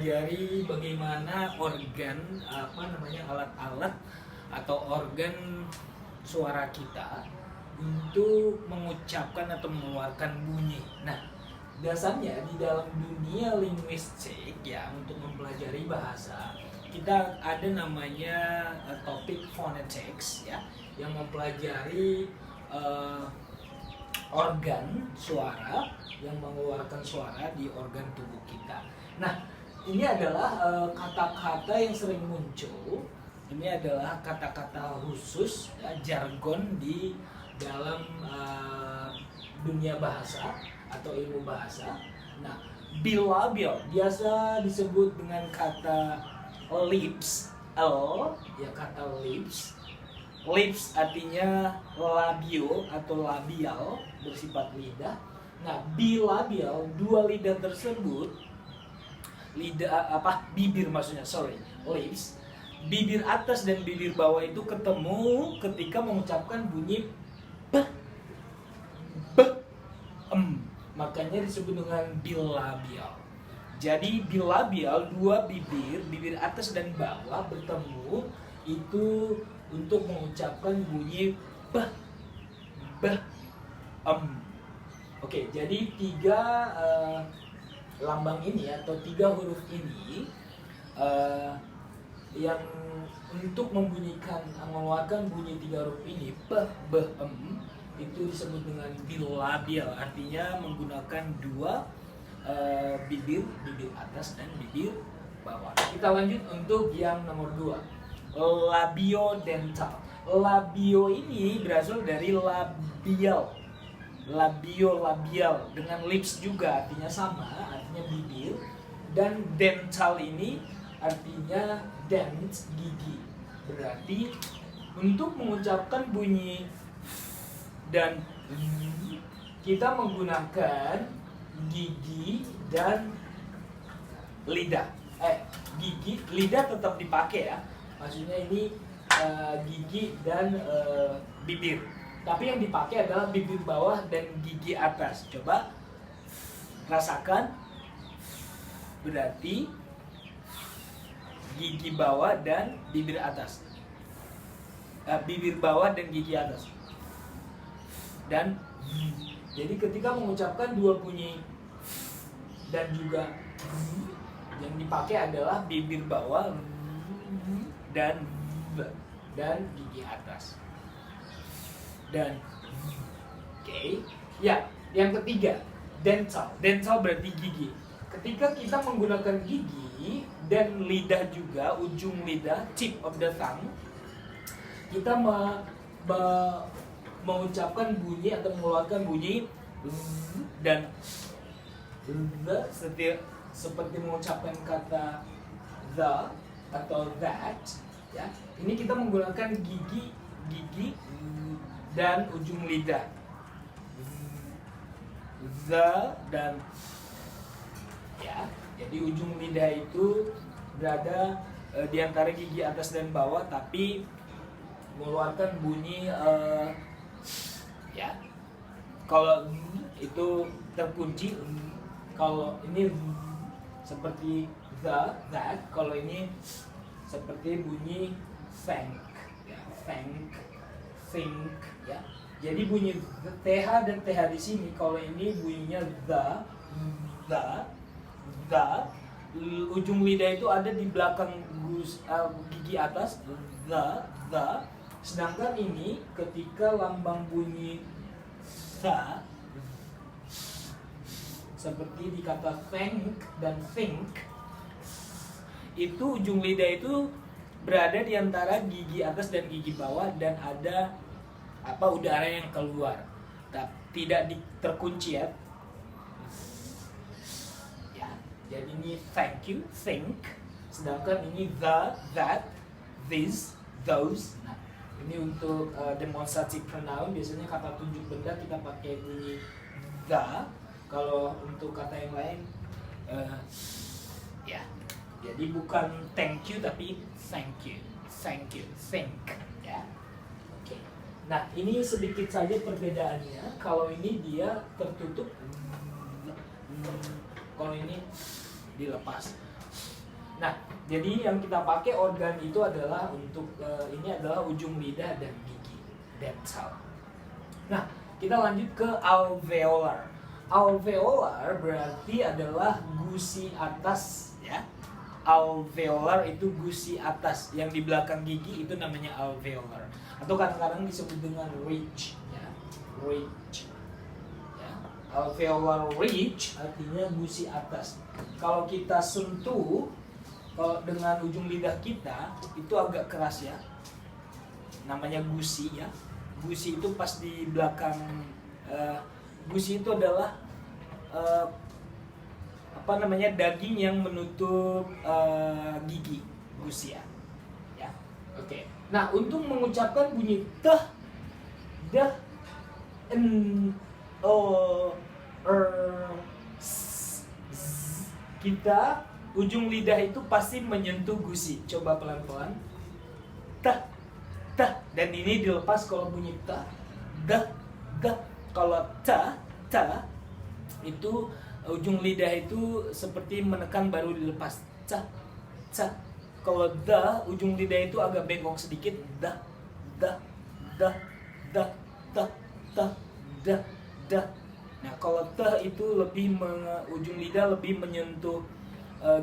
Dari bagaimana organ alat-alat atau organ suara kita untuk mengucapkan atau mengeluarkan bunyi. Nah, dasarnya di dalam dunia linguistik ya, untuk mempelajari bahasa kita ada namanya topik phonetics ya, yang mempelajari organ suara yang mengeluarkan suara di organ tubuh kita. Nah, ini adalah kata-kata yang sering muncul. Ini adalah kata-kata khusus ya, jargon di dalam dunia bahasa atau ilmu bahasa. Nah, bilabial biasa disebut dengan kata lips, L ya, kata lips. Lips artinya labio atau labial, bersifat lidah. Nah, bilabial, dua lidah tersebut, bibir maksudnya, lips, bibir atas dan bibir bawah itu ketemu ketika mengucapkan bunyi b, makanya disebut dengan bilabial. Jadi bilabial, dua bibir atas dan bawah bertemu itu untuk mengucapkan bunyi b. Oke, jadi tiga lambang ini atau tiga huruf ini yang untuk mengeluarkan bunyi tiga huruf ini itu disebut dengan bilabial, artinya menggunakan dua bibir atas dan bibir bawah. Kita lanjut untuk yang nomor 2, labiodental. Labio ini berasal dari labial, labial dengan lips juga, artinya sama, artinya bibir. Dan dental ini artinya dent, gigi. Berarti untuk mengucapkan bunyi dan kita menggunakan gigi dan lidah. Gigi, lidah tetap dipakai ya. Maksudnya ini gigi dan bibir. Tapi yang dipakai adalah bibir bawah dan gigi atas. Coba rasakan. Berarti gigi bawah dan bibir atas. Bibir bawah dan gigi atas. Dan jadi ketika mengucapkan dua bunyi dan juga yang dipakai adalah bibir bawah dan gigi atas. Dan ya, yang ketiga, dental. Dental berarti gigi. Ketika kita menggunakan gigi dan lidah juga, ujung lidah, tip of the tongue, kita mengucapkan bunyi atau mengeluarkan bunyi dan seperti mengucapkan kata the atau that ya. Ini kita menggunakan gigi dan ujung lidah, the dan ya. Jadi ujung lidah itu berada di antara gigi atas dan bawah, tapi mengeluarkan bunyi ya. Kalau itu terkunci, kalau ini seperti the, that, kalau ini seperti bunyi thank ya, think ya. Jadi bunyi th dan th di sini, kalau ini bunyinya the, ujung lidah itu ada di belakang gigi atas, the. Sedangkan ini ketika lambang bunyi sa seperti di kata thank dan think, itu ujung lidah itu berada di antara gigi atas dan gigi bawah dan ada udara yang keluar, tidak terkunci ya. Jadi ini thank you, think, sedangkan ini the, that, this, those. Nah, ini untuk demonstratif pronoun, biasanya kata tunjuk benda kita pakai bunyi the. Kalau untuk kata yang lain ya. Jadi bukan thank you tapi thank you, think ya. Oke. Nah, ini sedikit saja perbedaannya. Kalau ini dia tertutup, kalau ini dilepas. Nah, jadi yang kita pakai organ itu adalah untuk ini adalah ujung lidah dan gigi. That's all. Nah, kita lanjut ke alveolar. Alveolar berarti adalah gusi atas, ya. Alveolar itu gusi atas, yang di belakang gigi itu namanya alveolar, atau kadang-kadang disebut dengan ridge, ya. Ridge, ya. Alveolar ridge artinya gusi atas. Kalau kita sentuh dengan ujung lidah kita itu agak keras, ya, namanya gusi, ya. Gusi itu pas di belakang, gusi itu adalah daging yang menutup gigi, gusi, ya. Oke. Nah, untuk mengucapkan bunyi teh, dah, en, o, kita ujung lidah itu pasti menyentuh gusi. Coba pelan-pelan. Teh, teh, dan ini dilepas kalau bunyi teh, dah, dah. Kalau ta, ta, itu ujung lidah itu seperti menekan baru dilepas. Ca, ca. Kalau da, ujung lidah itu agak bengkok sedikit. Da, da, da, da, da, da, da, da. Nah, kalau ta itu lebih ujung lidah lebih menyentuh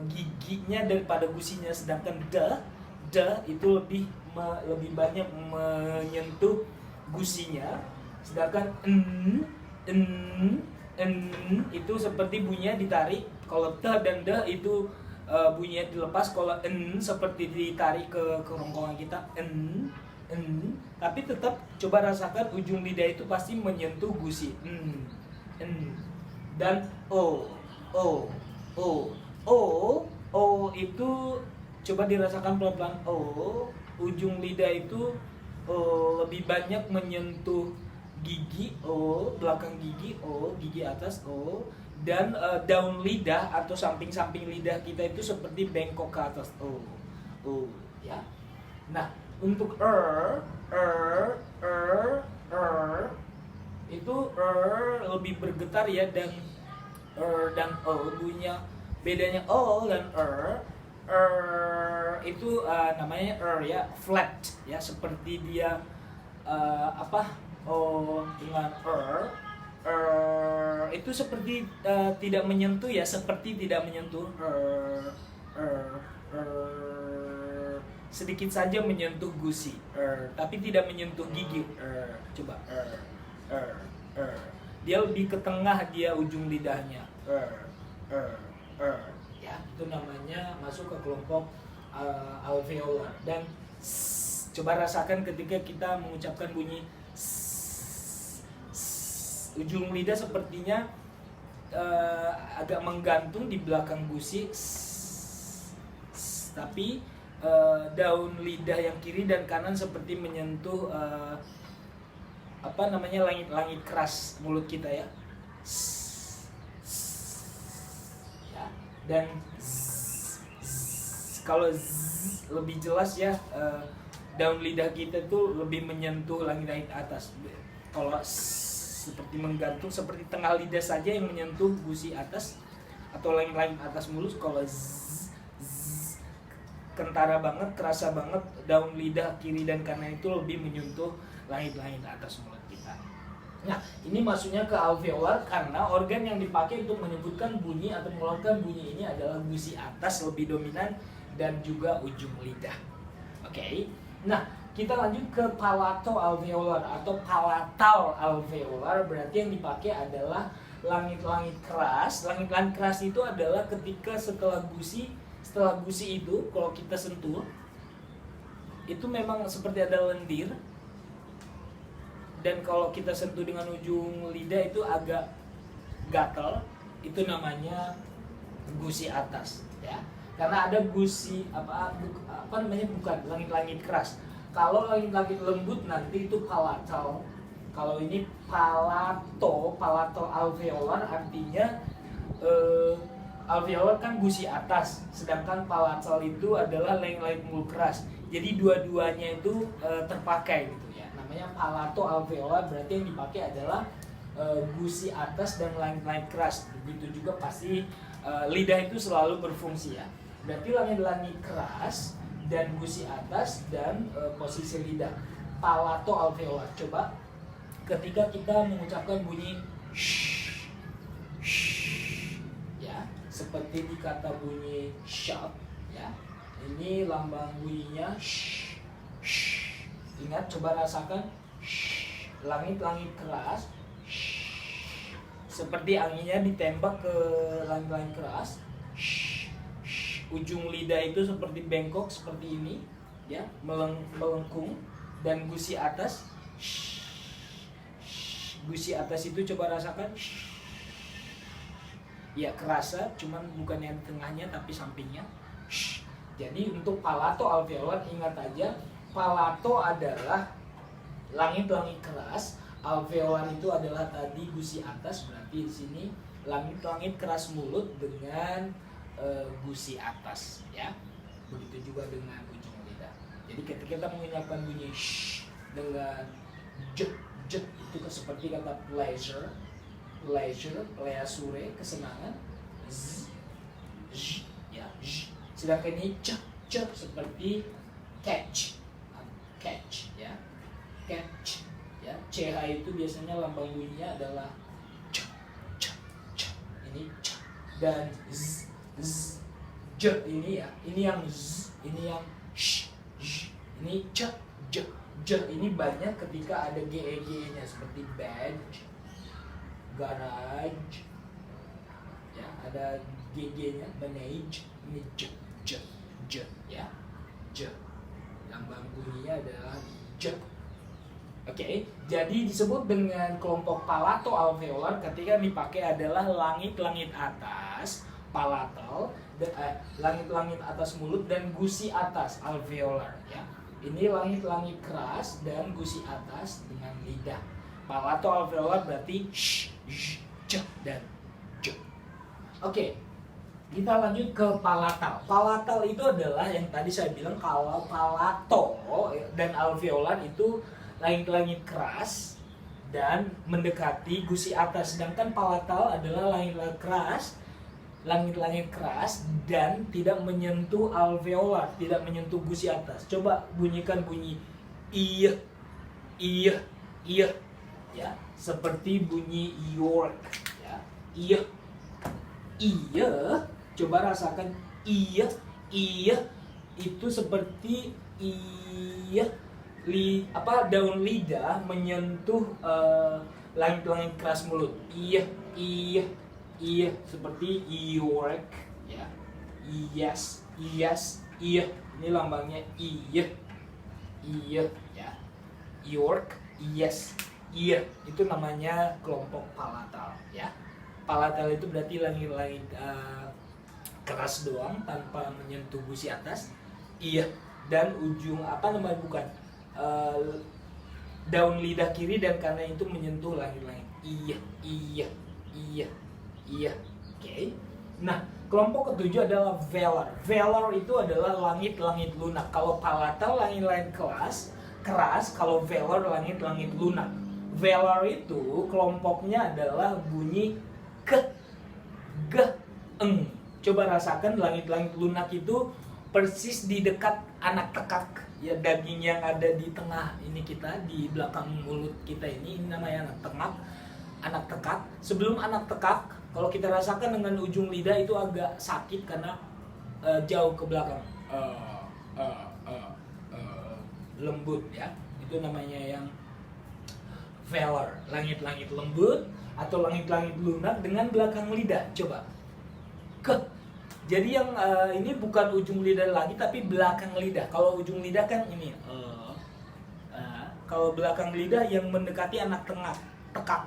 giginya daripada gusinya, sedangkan da, da itu lebih banyak menyentuh gusinya, sedangkan itu seperti bunyinya ditarik. Kalau te dan da itu bunyinya dilepas. Kalau seperti ditarik ke kerongkongan kita, tapi tetap coba rasakan ujung lidah itu pasti menyentuh gusi. Dan o itu coba dirasakan pelan-pelan. Ujung lidah itu lebih banyak menyentuh gigi, belakang gigi, gigi atas, dan daun lidah atau samping-samping lidah kita itu seperti bengkok ke atas, ya. Nah, untuk itu lebih bergetar, ya, dan bunyinya bedanya dan itu namanya ya, flat, ya, seperti dia dengan itu seperti tidak menyentuh, ya, seperti tidak menyentuh, sedikit saja menyentuh gusi, tapi tidak menyentuh gigi. Coba dia lebih ke tengah, dia ujung lidahnya, ya, itu namanya masuk ke kelompok alveolar. Dan coba rasakan ketika kita mengucapkan bunyi ujung lidah sepertinya agak menggantung di belakang gusi, tapi daun lidah yang kiri dan kanan seperti menyentuh langit-langit keras mulut kita, ya. Ya, dan kalau lebih jelas, ya, daun lidah kita tuh lebih menyentuh langit-langit atas. Kalau seperti menggantung, seperti tengah lidah saja yang menyentuh gusi atas atau langit-langit atas mulut. Kalau kentara banget, kerasa banget, daun lidah kiri dan kanan itu lebih menyentuh langit-langit atas mulut kita. Nah, ini masuknya ke alveolar karena organ yang dipakai untuk menyebutkan bunyi atau mengeluarkan bunyi ini adalah gusi atas lebih dominan dan juga ujung lidah. Oke. Nah, kita lanjut ke palato-alveolar atau palatal alveolar. Berarti yang dipakai adalah langit-langit keras. Langit-langit keras itu adalah ketika setelah gusi itu kalau kita sentuh itu memang seperti ada lendir, dan kalau kita sentuh dengan ujung lidah itu agak gatal, itu namanya gusi atas, ya. Karena ada gusi bukan langit-langit keras. Kalau langit-langit lembut nanti itu palatal. Kalau ini palato alveolar artinya alveolar kan gusi atas, sedangkan palatal itu adalah langit-langit mulut keras. Jadi dua-duanya itu terpakai gitu, ya. Namanya palato alveolar, berarti yang dipakai adalah gusi atas dan langit-langit keras. Begitu juga pasti lidah itu selalu berfungsi, ya. berarti langit-langit keras dan gusi atas dan posisi lidah. Palato alveolar. Coba ketika kita mengucapkan bunyi sh, sh, ya, seperti di kata bunyi shop, ya. Ini lambang bunyinya sh, sh. Ingat, coba rasakan sh, langit-langit keras sh, seperti anginnya ditembak ke langit-langit keras. Sh, sh. Ujung lidah itu seperti bengkok seperti ini, ya, melengkung. Dan gusi atas sh, sh. Gusi atas itu coba rasakan sh. Ya, kerasa, cuman bukan yang tengahnya tapi sampingnya sh. Jadi untuk palato alveolar ingat aja, palato adalah langit-langit keras, alveolar itu adalah tadi gusi atas, berarti di sini langit-langit keras mulut dengan gusi atas, ya. Begitu juga dengan ujung lidah. Jadi ketika kita mengucapkan bunyi sh dengan j, j itu seperti kata pleasure, pleasure, kesenangan, z, j, ya, j. Sedangkan ini c, c seperti catch, catch, ya, catch, ya. Ch itu biasanya lambang bunyinya adalah c, c, c. Ini c. Dan z, z, j ini, ya, ini yang z, ini yang sh, sh. Ini c, j, j ini banyak ketika ada ge-nya seperti badge, garage, ya, ada gg-nya, manage. Ini j, j, j, ya, j. Lambang bunyinya adalah j. Oke, jadi disebut dengan kelompok palato alveolar ketika dipakai adalah langit-langit atas, palatal, langit-langit atas mulut dan gusi atas alveolar, ya. Ini langit-langit keras dan gusi atas dengan lidah. Palato alveolar berarti sh, sh, j dan j. Oke. Kita lanjut ke palatal. Palatal itu adalah yang tadi saya bilang, kalau palato dan alveolar itu langit-langit keras dan mendekati gusi atas, sedangkan palatal adalah langit-langit keras dan tidak menyentuh alveolar, tidak menyentuh gusi atas. Coba bunyikan bunyi iya, iya, iya, ya, seperti bunyi York, ya, iya, iya. Coba rasakan iya, iya itu seperti iya, daun lidah menyentuh langit-langit keras mulut. Iya, iya, iya seperti York, ya. Yes, yes, iya. Ini lambangnya iya, iya, ya. York, yes, iya. Itu namanya kelompok palatal, ya. Palatal itu berarti langit-langit keras doang tanpa menyentuh gusi atas, iya, dan ujung bukan daun lidah kiri dan kanan itu menyentuh langit-langit, iya, iya, iya, iya. Oke. Nah, kelompok ketujuh adalah velar. Velar itu adalah langit-langit lunak. Kalau palatal langit-langit keras, kalau velar langit-langit lunak. Velar itu kelompoknya adalah bunyi ke, ge, eng. Coba rasakan langit-langit lunak itu persis di dekat anak tekak, ya, daging yang ada di tengah ini kita, di belakang mulut kita ini namanya anak tekak. Sebelum anak tekak, kalau kita rasakan dengan ujung lidah itu agak sakit karena jauh ke belakang, lembut, ya. Itu namanya yang velar, langit-langit lembut atau langit-langit lunak dengan belakang lidah. Coba ke. Jadi yang ini bukan ujung lidah lagi tapi belakang lidah. Kalau ujung lidah kan ini. Kalau belakang lidah yang mendekati anak tekak.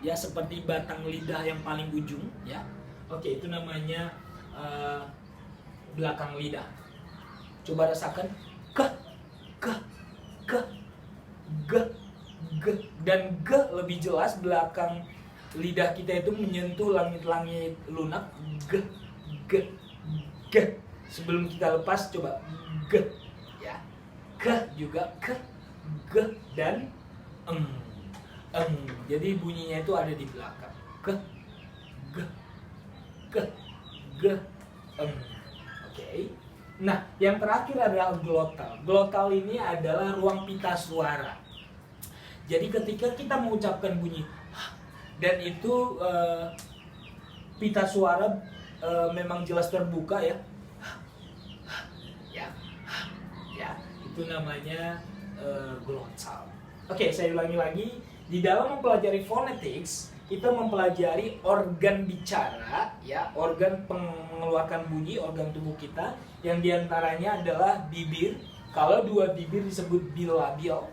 Ya, seperti batang lidah yang paling ujung, ya. Oke, itu namanya belakang lidah. Coba rasakan ke, dan ge lebih jelas belakang lidah kita itu menyentuh langit-langit lunak, ge. Sebelum kita lepas coba ge, ya. Ke juga ke, ge dan eng. Jadi bunyinya itu ada di belakang. Ke, ge, eng. Oke. Nah, yang terakhir adalah glotal. Glotal ini adalah ruang pita suara. Jadi ketika kita mengucapkan bunyi dan itu pita suara memang jelas terbuka ya. Ya, itu namanya glotal. Oke, saya ulangi lagi. Di dalam mempelajari phonetics, kita mempelajari organ bicara, ya, organ mengeluarkan bunyi, organ tubuh kita, yang diantaranya adalah bibir. Kalau dua bibir disebut bilabial.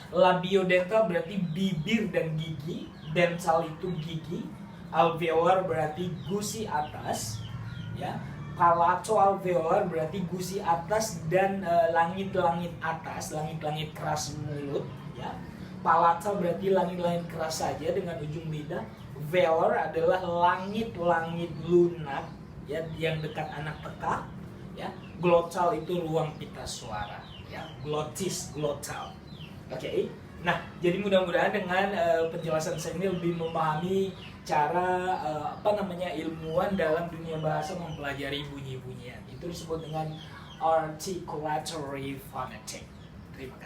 Labiodental berarti bibir dan gigi, densal itu gigi, alveolar berarti gusi atas, ya. Palato-alveolar berarti gusi atas dan langit-langit atas, langit-langit keras mulut, ya. Palatal berarti langit-langit keras saja dengan ujung lidah. Velar adalah langit-langit lunak, ya, yang dekat anak tekak, ya. Glotal itu ruang pita suara, ya. Glotis, glotal. Oke. Nah, jadi mudah-mudahan dengan penjelasan saya ini lebih memahami cara ilmuwan dalam dunia bahasa mempelajari bunyi-bunyian. Itu disebut dengan articulatory phonetic. Terima kasih.